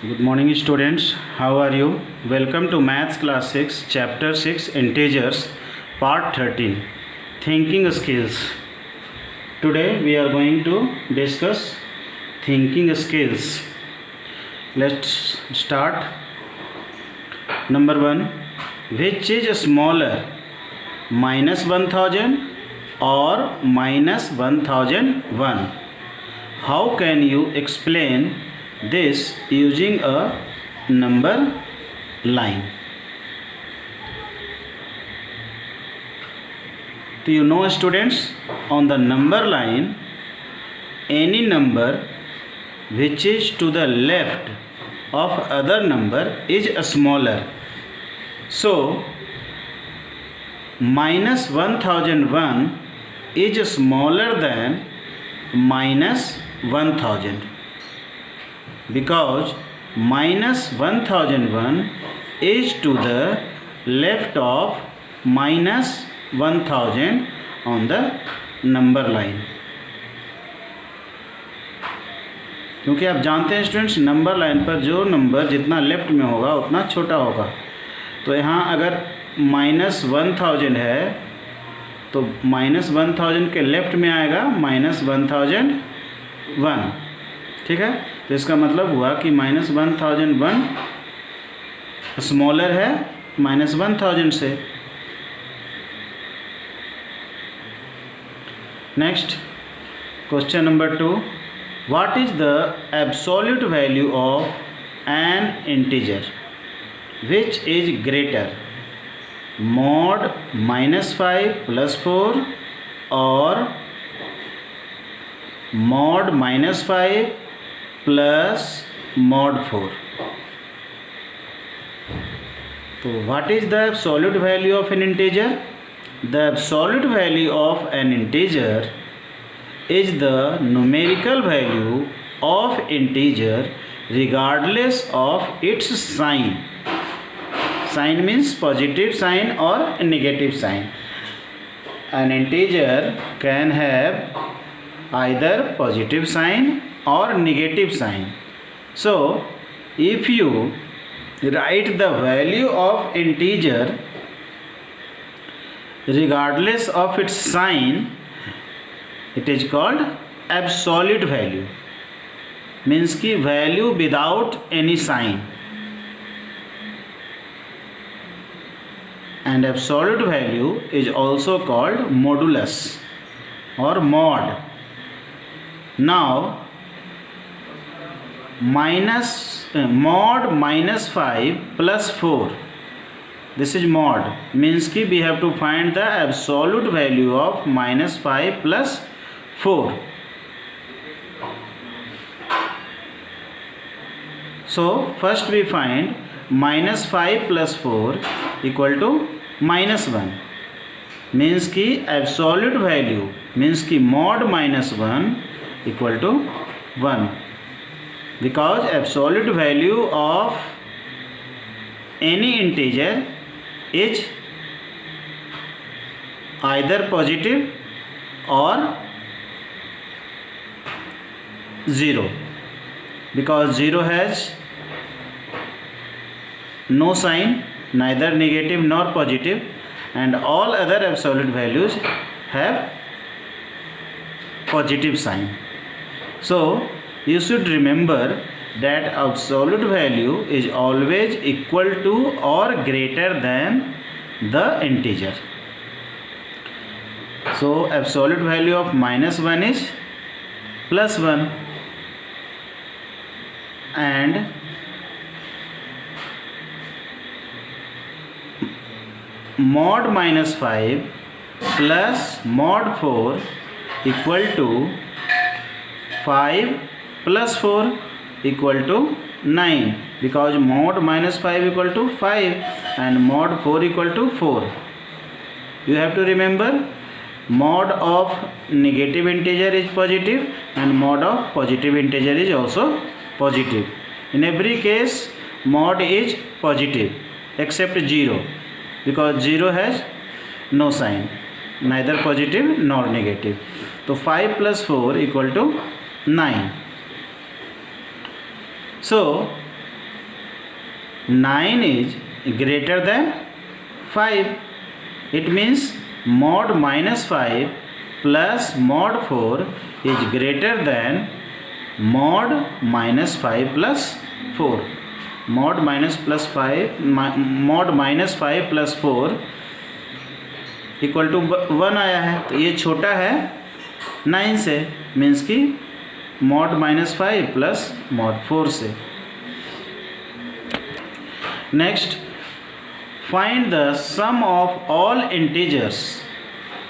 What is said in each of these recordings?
Good morning students, how are you? Welcome to Maths class 6, chapter 6 Integers, part 13 Thinking skills. Today we are going to discuss thinking skills. Let's start. Number 1, which is smaller, minus 1000 or minus 1001? How can you explain this using a number line? Do you know students, on the number line any number which is to the left of other number is smaller. So minus 1001 is smaller than minus 1000 because minus 1001 is to the left of minus 1000 on the number line. क्योंकि आप जानते हैं students, number line पर जो number जितना left में होगा उतना छोटा होगा. तो यहाँ अगर माइनस 1000 है तो माइनस 1000 के लेफ्ट में आएगा माइनस 1001. ठीक है, तो इसका मतलब हुआ कि माइनस 1001 स्मॉलर है माइनस 1000 से. Next question number 2, what is the absolute value of an integer which is greater, mod -5 + 4 और मॉड -5 प्लस मॉड 4. तो what is the absolute value of an integer? The absolute value of an integer is the numerical value of integer regardless of its sign. Sign means positive sign और negative sign. An integer can have either positive sign or negative sign. So if you write the value of integer regardless of its sign, it is called absolute value. Means ki value without any sign. And absolute value is also called modulus or mod. Now mod -5 + 4, this is mod, means ki we have to find the absolute value of -5 + 4. So first we find -5 + 4 equal to -1, means ki absolute value means ki mod -1 equal to 1, because absolute value of any integer is either positive or 0, because 0 has no sign, neither negative nor positive, and all other absolute values have positive sign. So you should remember that absolute value is always equal to or greater than the integer. So absolute value of -1 is +1, and mod -5 plus mod 4 equal to 5 + 4 equal to 9, because mod -5 equal to 5 and mod 4 equal to 4. You have to remember, mod of negative integer is positive and mod of positive integer is also positive. In every case mod is positive except 0, because 0 has no sign, neither positive nor negative. So 5 + 4 equal to 9. So 9 is greater than 5. It means mod -5 plus mod 4 is greater than mod -5 plus 4. mod -5 plus 4 equal to 1 आया है, तो ये छोटा है 9 से, means कि mod -5 plus mod 4 से। Next, find the sum of all integers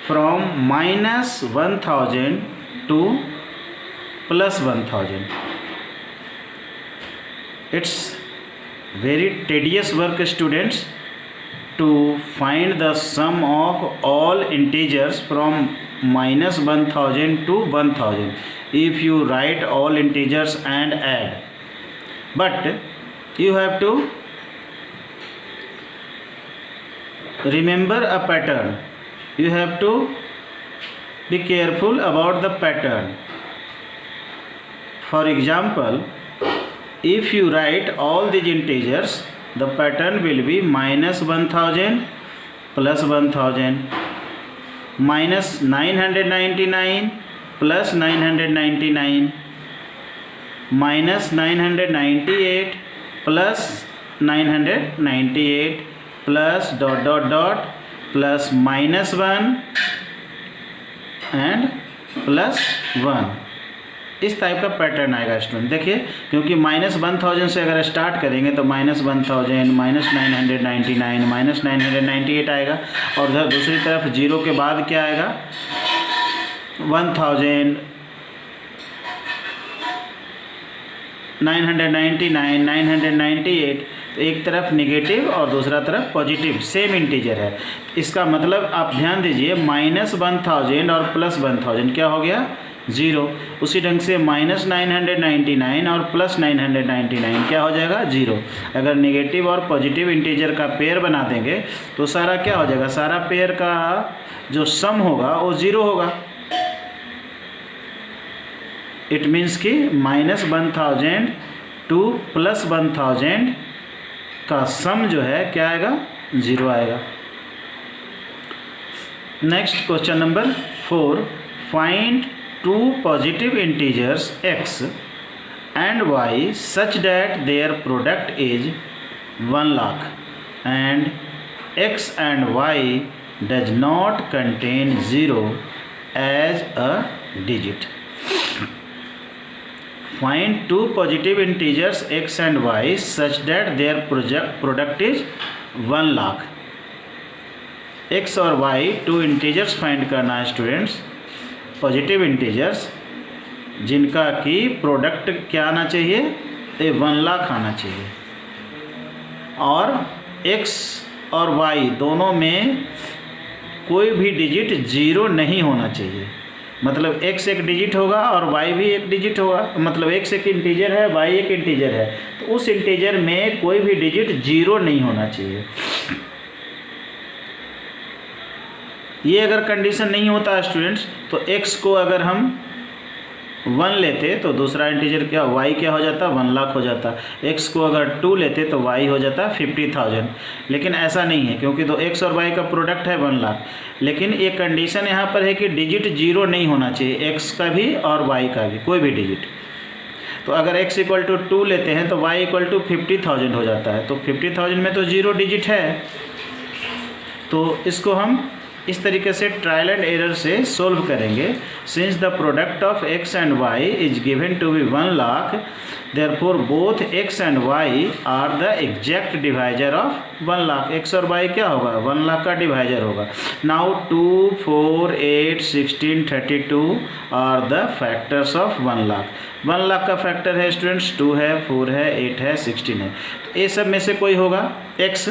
from -1000 to +1000। It's very tedious work, students, to find the sum of all integers from -1000 to 1000 if you write all integers and add. But you have to remember a pattern. You have to be careful about the pattern. For example, if you write all these integers, the pattern will be -1000 plus 1000, -999 plus 999, -998 plus 998 plus ... plus -1 and +1। इस type का pattern आएगा student. देखिए, क्योंकि -1000 से अगर start करेंगे तो -1000, -999, -998 आएगा, और उधर दूसरी तरफ जीरो के बाद क्या आएगा, 1000, 999, 998। तो एक तरफ नेगेटिव और दूसरा तरफ पॉजिटिव, सेम इंटीजर है। इसका मतलब आप ध्यान दीजिए, -1000 और +1000 क्या हो गया, 0। उसी ढंग से -999 और +999 क्या हो जाएगा, 0। अगर नेगेटिव और पॉजिटिव इंटीजर का पेयर बना देंगे तो सारा क्या हो जाएगा, सारा पेयर का जो सम होगा वो 0 होगा। इट मीन्स कि -1000 टू +1000 का सम जो है क्या आएगा, 0 आएगा। Next question number 4, find 2 positive integers x and y such that their product is 1 lakh and x and y does not contain 0 as a digit. Find 2 positive integers x and y such that their product is 1 lakh. x और y 2 integers find करना है students, positive integers, जिनका कि product क्या आना चाहिए, 1 लाख आना चाहिए, और x और y दोनों में कोई भी डिजिट 0 नहीं होना चाहिए। मतलब x एक डिजिट होगा और y भी एक डिजिट होगा, मतलब x एक इंटीजर है, y एक इंटीजर है, तो उस इंटीजर में कोई भी डिजिट 0 नहीं होना चाहिए। ये अगर कंडीशन नहीं होता स्टूडेंट्स, तो x को अगर हम 1 लेते तो दूसरा इंटीजर क्या, y क्या हो जाता, 1 लाख हो जाता। x को अगर 2 लेते तो y हो जाता 50,000। लेकिन ऐसा नहीं है, क्योंकि तो x और y का प्रोडक्ट है 1 लाख। लेकिन ये कंडीशन यहाँ पर है कि डिजिट 0 नहीं होना चाहिए, x का भी और y का भी, कोई भी डिजिट। तो अगर x = 2 लेते हैं तो y = 50,000 हो जाता है। तो 50,000 में तो 0 डिजिट है, तो इसको हम इस तरीके से ट्रायल एंड एरर से सोल्व करेंगे। Since the product of x and y is given to be 1 lakh, therefore both x and y are the exact divisor of 1 lakh. x और y क्या होगा, 1 लाख का डिवाइजर होगा। Now 2, 4, 8, 16, 32 are the factors of 1 lakh. 1 lakh का factor है students, 2 है, 4 है, 8 है, 16 है। तो ये सब में से कोई होगा x,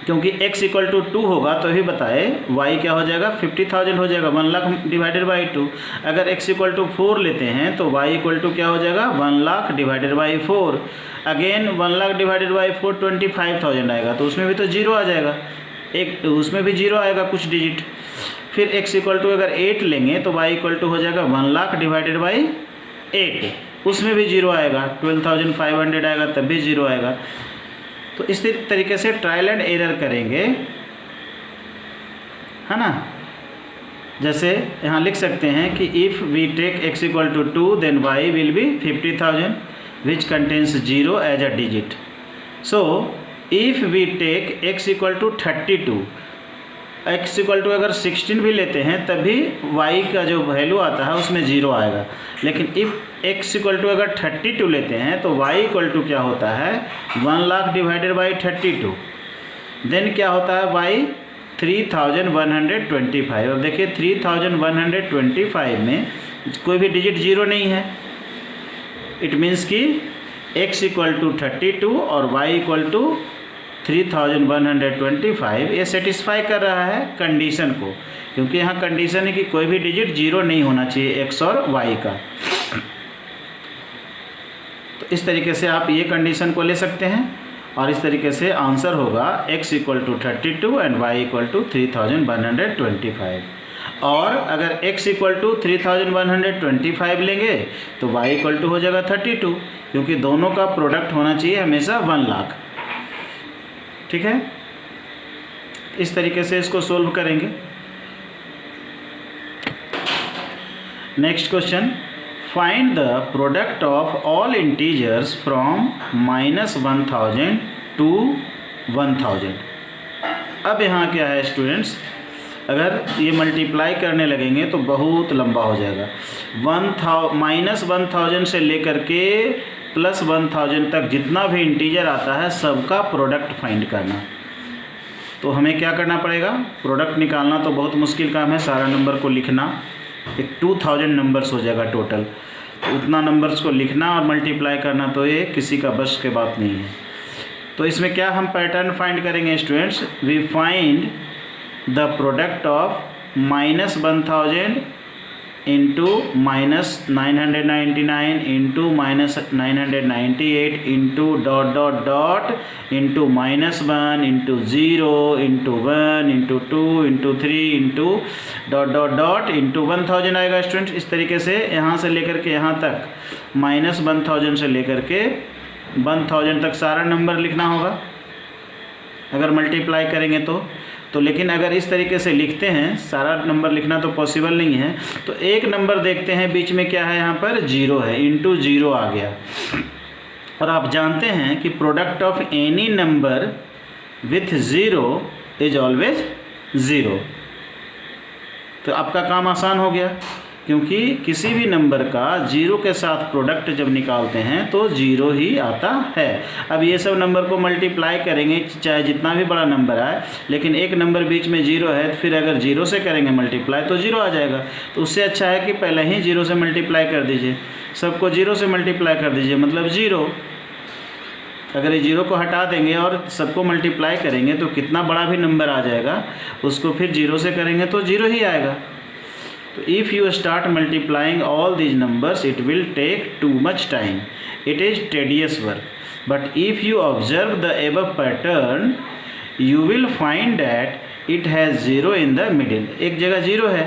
क्योंकि x = 2 होगा तो ही बताए y क्या हो जाएगा, 50,000 हो जाएगा, 1 लाख डिवाइडेड बाई 2। अगर x = 4 लेते हैं तो y = क्या हो जाएगा, 1 lakh divided by 4। Again 1 lakh divided by 4 25,000 आएगा, तो उसमें भी तो 0 आ जाएगा, एक उसमें भी 0 आएगा कुछ डिजिट। फिर x = अगर 8 लेंगे तो y = हो जाएगा 1 लाख डिवाइडेड बाई 8, उसमें भी 0 आएगा, 12,500 आएगा, तब भी 0 आएगा। तो इस तरीके से ट्रायल एंड एरर करेंगे, है ना। जैसे यहाँ लिख सकते हैं कि if we take x equal to 2 then y will be 50,000 which contains 0 as a digit. So if we take x equal to 32, x equal to अगर 16 भी लेते हैं तभी y का जो वैल्यू आता है उसमें 0 आएगा। लेकिन इफ़ x इक्वल टू अगर 32 लेते हैं तो y इक्वल टू क्या होता है 1 लाख डिवाइडेड बाई 32, देन क्या होता है y 3125। अब देखिए 3125 में कोई भी डिजिट 0 नहीं है। इट मीन्स कि x इक्वल टू 32 और y इक्वल टू 3125 ये सेटिस्फाई कर रहा है कंडीशन को, क्योंकि यहाँ कंडीशन है कि कोई भी डिजिट 0 नहीं होना चाहिए x और y का। तो इस तरीके से आप ये कंडीशन को ले सकते हैं और इस तरीके से आंसर होगा x equal to 32 and y equal to 3125। और अगर x इक्वल टू 3125 लेंगे तो y इक्वल टू हो जाएगा 32, क्योंकि दोनों का प्रोडक्ट होना चाहिए हमेशा 1 लाख। ठीक है, इस तरीके से इसको सोल्व करेंगे। Next question, find the product of all integers from -1000 to 1000। अब यहाँ क्या है स्टूडेंट्स, अगर ये मल्टीप्लाई करने लगेंगे तो बहुत लंबा हो जाएगा। -1000 से लेकर के +1000 तक जितना भी इंटीजर आता है सबका प्रोडक्ट फाइंड करना। तो हमें क्या करना पड़ेगा, प्रोडक्ट निकालना तो बहुत मुश्किल काम है, सारा नंबर को लिखना, एक 2000 नंबर्स हो जाएगा टोटल। तो उतना नंबर्स को लिखना और मल्टीप्लाई करना तो ये किसी का बस के बात नहीं है। तो इसमें क्या हम पैटर्न फाइंड करेंगे students, we find the product of -1000 into -999 into -998 into dot dot dot into -1 into 0 into 1 into 2 into 3 into dot dot dot into 1000 आएगा स्टूडेंट्स। इस तरीके से यहाँ से लेकर के यहाँ तक -1000 से लेकर के 1000 तक सारा नंबर लिखना होगा अगर मल्टीप्लाई करेंगे तो लेकिन अगर इस तरीके से लिखते हैं सारा नंबर लिखना तो पॉसिबल नहीं है। तो एक नंबर देखते हैं बीच में क्या है, यहाँ पर 0 है, इंटू 0 आ गया। और आप जानते हैं कि product of any number with 0 is always 0। तो आपका काम आसान हो गया, क्योंकि किसी भी नंबर का 0 के साथ प्रोडक्ट जब निकालते हैं तो 0 ही आता है। अब ये सब नंबर को मल्टीप्लाई करेंगे चाहे जितना भी बड़ा नंबर आए, लेकिन एक नंबर बीच में 0 है तो फिर अगर 0 से करेंगे मल्टीप्लाई तो 0 आ जाएगा। तो उससे अच्छा है कि पहले ही 0 से मल्टीप्लाई कर दीजिए, सबको 0 से मल्टीप्लाई कर दीजिए, मतलब 0। अगर ये 0 को हटा देंगे और सबको मल्टीप्लाई करेंगे तो कितना बड़ा भी नंबर आ जाएगा, उसको फिर 0 से करेंगे तो 0 ही आएगा। So if you start multiplying all these numbers, it will take too much time. It is tedious work. But if you observe the above pattern, you will find that it has 0 in the middle. एक जगह 0 है,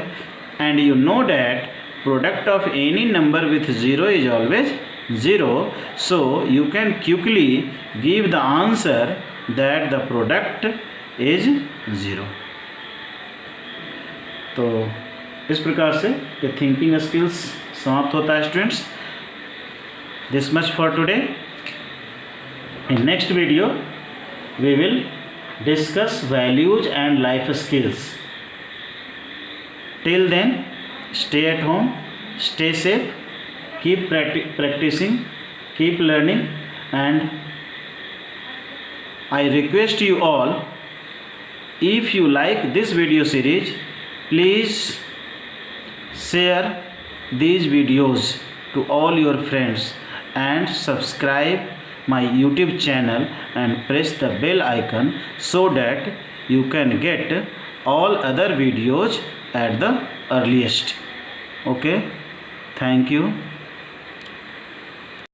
and you know that product of any number with 0 is always 0. So you can quickly give the answer that the product is 0. तो इस प्रकार से ये thinking skills समाप्त होता है students. This much for today. In next video we will discuss values and life skills. Till then stay at home, stay safe, keep practising, keep learning, and I request you all, if you like this video series, please share these videos to all your friends and subscribe my YouTube channel and press the bell icon so that you can get all other videos at the earliest. Okay, thank you.